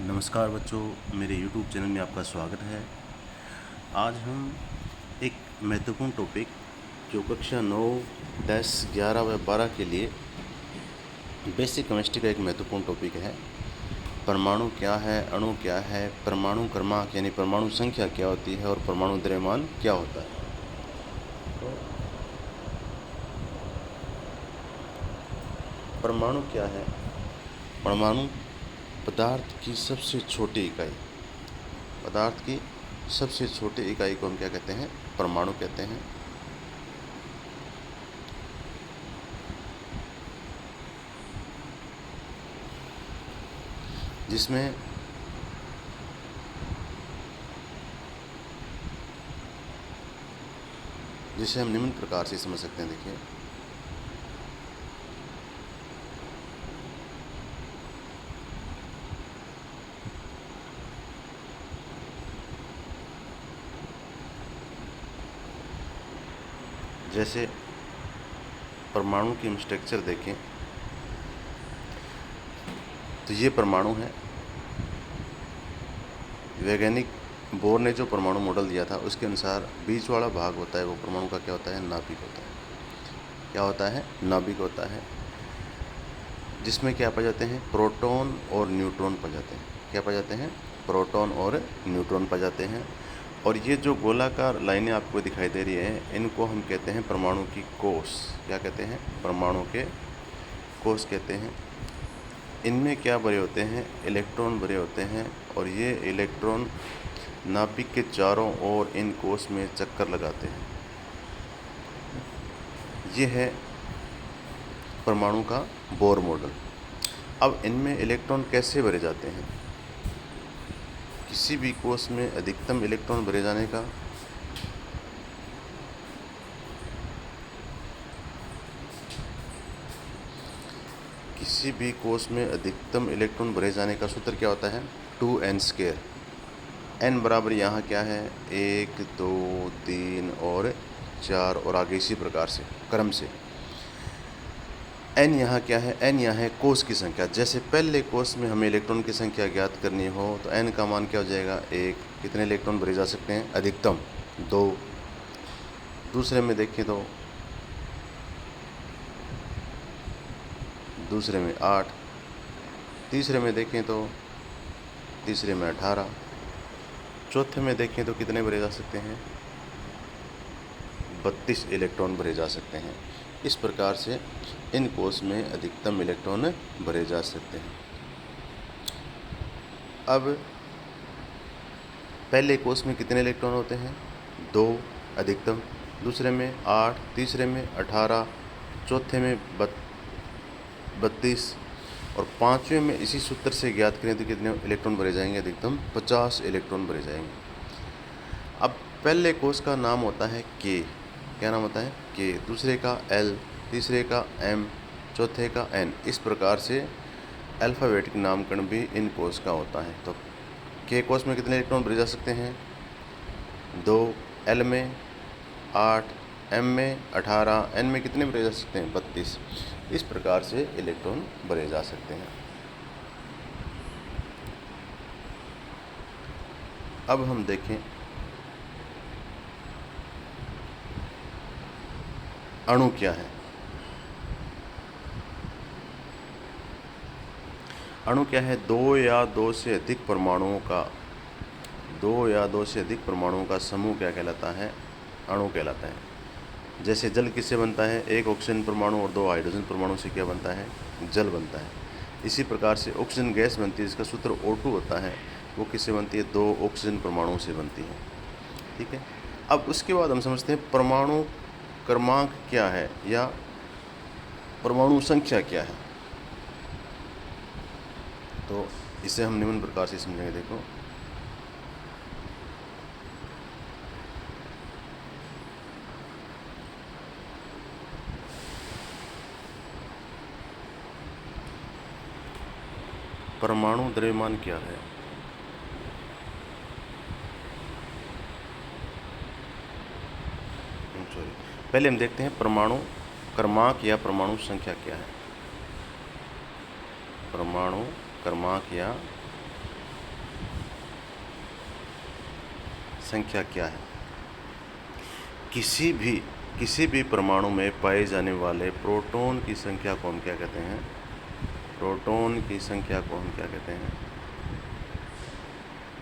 नमस्कार बच्चों, मेरे YouTube चैनल में आपका स्वागत है। आज हम एक महत्वपूर्ण टॉपिक जो कक्षा 9, 10, 11 व 12 के लिए बेसिक केमिस्ट्री का एक महत्वपूर्ण टॉपिक है। परमाणु क्या है, अणु क्या है, परमाणु क्रमांक यानी परमाणु संख्या क्या होती है और परमाणु द्रव्यमान क्या होता है। तो परमाणु क्या है? परमाणु पदार्थ की सबसे छोटी इकाई, पदार्थ की सबसे छोटी इकाई को हम क्या कहते हैं? परमाणु कहते हैं। जिसमें जिसे हम निम्न प्रकार से समझ सकते हैं। देखिए, जैसे परमाणु की हम स्ट्रक्चर देखें तो ये परमाणु है। वैज्ञानिक बोर ने जो परमाणु मॉडल दिया था उसके अनुसार बीच वाला भाग होता है वो परमाणु का क्या होता है? नाभिक होता है। क्या होता है? नाभिक होता है, जिसमें क्या पाए जाते हैं? प्रोटॉन और न्यूट्रॉन पाए जाते हैं। क्या पाए जाते हैं? प्रोटॉन और न्यूट्रॉन पाए जाते हैं। और ये जो गोलाकार लाइनें आपको दिखाई दे रही हैं, इनको हम कहते हैं परमाणु की कोष। क्या कहते हैं? परमाणु के कोष कहते हैं। इनमें क्या भरे होते हैं? इलेक्ट्रॉन भरे होते हैं, और ये इलेक्ट्रॉन नाभिक के चारों ओर इन कोष में चक्कर लगाते हैं। ये है परमाणु का बोर मॉडल। अब इनमें इलेक्ट्रॉन कैसे भरे जाते हैं? किसी भी कोष में अधिकतम इलेक्ट्रॉन भरे जाने का किसी भी कोष में अधिकतम इलेक्ट्रॉन भरे जाने का सूत्र क्या होता है? 2n²। n बराबर यहाँ क्या है? 1, 2, 3 और 4 और आगे इसी प्रकार से क्रम से। n यहाँ क्या है? n यहाँ है कोष की संख्या। जैसे पहले कोष में हमें इलेक्ट्रॉन की संख्या ज्ञात करनी हो तो n का मान क्या हो जाएगा? 1। कितने इलेक्ट्रॉन भरे जा सकते हैं? अधिकतम 2। दूसरे में देखें तो दूसरे में 8। तीसरे में देखें तो तीसरे में 18। चौथे में देखें तो कितने भरे जा सकते हैं? 32 इलेक्ट्रॉन भरे जा सकते हैं। इस प्रकार से इन कोष में अधिकतम इलेक्ट्रॉन भरे जा सकते हैं। अब पहले कोष में कितने इलेक्ट्रॉन होते हैं? 2 अधिकतम। दूसरे में 8, तीसरे में 18, चौथे में 32 और पाँचवें में इसी सूत्र से ज्ञात करें तो कितने इलेक्ट्रॉन भरे जाएंगे? अधिकतम 50 इलेक्ट्रॉन भरे जाएंगे। अब पहले कोष का नाम होता है K। क्या नाम होता है? K। दूसरे का L, तीसरे का M, चौथे का N। इस प्रकार से अल्फ़ाबेटिक नामकरण भी इन कोष का होता है। तो K कोष में कितने इलेक्ट्रॉन भरे जा सकते हैं? 2, L में 8, M में 18, N में कितने भरे जा सकते हैं? 32। इस प्रकार से इलेक्ट्रॉन भरे जा सकते हैं। अब हम देखें अणु क्या है। अणु क्या है? दो या दो से अधिक परमाणुओं का समूह क्या कहलाता है? अणु कहलाता है। जैसे जल किससे बनता है? एक ऑक्सीजन परमाणु और 2 हाइड्रोजन परमाणु से क्या बनता है? जल बनता है। इसी प्रकार से ऑक्सीजन गैस बनती है, जिसका सूत्र O2 होता है, वो किससे बनती है? 2 ऑक्सीजन परमाणुओं से बनती है। ठीक है। अब उसके बाद हम समझते हैं परमाणु क्रमांक क्या है या परमाणु संख्या क्या है। तो इसे हम निम्न प्रकार से समझेंगे। देखो, परमाणु द्रव्यमान क्या है? पहले हम देखते हैं परमाणु क्रमांक या परमाणु संख्या क्या है। परमाणु क्रमांक या संख्या क्या है? किसी भी परमाणु में पाए जाने वाले प्रोटॉन की संख्या को हम क्या कहते हैं? प्रोटॉन की संख्या को हम क्या कहते हैं?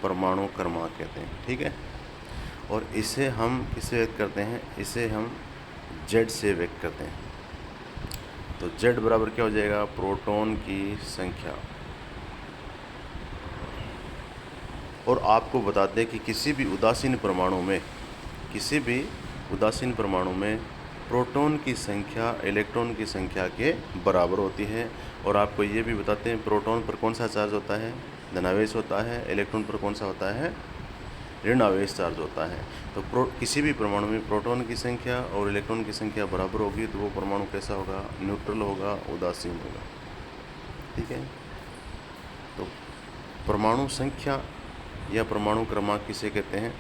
परमाणु क्रमांक कहते हैं। ठीक है, और इसे हम किससे व्यक्त करते हैं? इसे हम Z से व्यक्त करते हैं। तो Z बराबर क्या हो जाएगा? प्रोटॉन की संख्या। और आपको बता दें कि किसी भी उदासीन परमाणु में प्रोटॉन की संख्या इलेक्ट्रॉन की संख्या के बराबर होती है। और आपको ये भी बताते हैं प्रोटॉन पर कौन सा चार्ज होता है? धनावेश होता है। इलेक्ट्रॉन पर कौन सा होता है? ऋणावेश चार्ज होता है। तो किसी भी परमाणु में प्रोटॉन की संख्या और इलेक्ट्रॉन की संख्या बराबर होगी तो वो परमाणु कैसा होगा? न्यूट्रल होगा, उदासीन होगा। ठीक है, तो परमाणु संख्या या परमाणु क्रमांक किसे कहते हैं?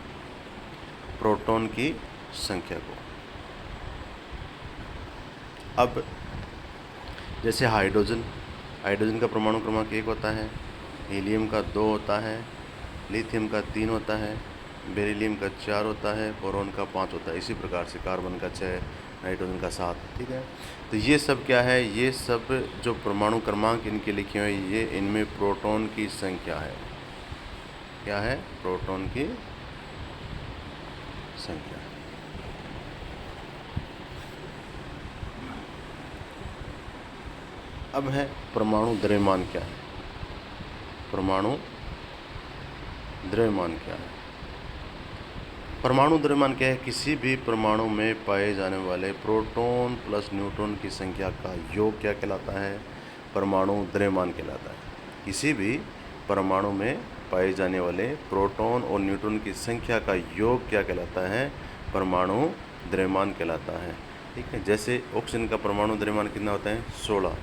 प्रोटॉन की संख्या को। अब जैसे हाइड्रोजन का परमाणु क्रमांक 1 होता है, हीलियम का 2 होता है, लिथियम का 3 होता है, बेरिलियम का 4 होता है, बोरॉन का 5 होता है। इसी प्रकार से कार्बन का 6, नाइट्रोजन का 7। ठीक है, तो ये सब क्या है? ये सब जो परमाणु क्रमांक इनके लिखे हुए ये इनमें प्रोटॉन की संख्या है। क्या है? प्रोटॉन की संख्या। अब है परमाणु द्रव्यमान क्या है? परमाणु द्रव्यमान क्या है? परमाणु द्रव्यमान क्या है? किसी भी परमाणु में पाए जाने वाले प्रोटॉन प्लस न्यूट्रॉन की संख्या का योग क्या कहलाता है? परमाणु द्रव्यमान कहलाता है। किसी भी परमाणु में पाए जाने वाले प्रोटॉन और न्यूट्रॉन की संख्या का योग क्या कहलाता है? परमाणु द्रव्यमान कहलाता है। ठीक है, जैसे ऑक्सीजन का परमाणु द्रव्यमान कितना होता है? 16।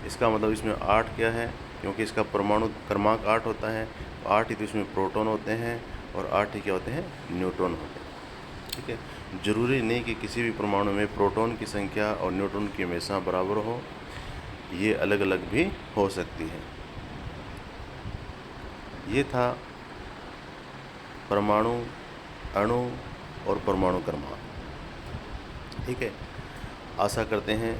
इसका मतलब इसमें 8 क्या है? क्योंकि इसका परमाणु क्रमांक 8 होता है, 8 ही तो इसमें प्रोटॉन होते हैं और 8 ही क्या होते हैं? न्यूट्रॉन होते हैं। ठीक है, जरूरी नहीं कि किसी भी परमाणु में प्रोटॉन की संख्या और न्यूट्रॉन की हमेशा बराबर हो, ये अलग अलग भी हो सकती है। ये था परमाणु, अणु और परमाणु क्रमांक। ठीक है, आशा करते हैं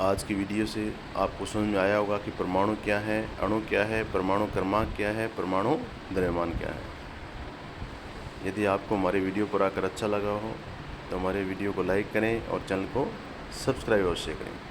आज की वीडियो से आपको समझ में आया होगा कि परमाणु क्या है, अणु क्या है, परमाणु क्रमांक क्या है, परमाणु द्रव्यमान क्या है। यदि आपको हमारे वीडियो पर आकर अच्छा लगा हो तो हमारे वीडियो को लाइक करें और चैनल को सब्सक्राइब अवश्य करें।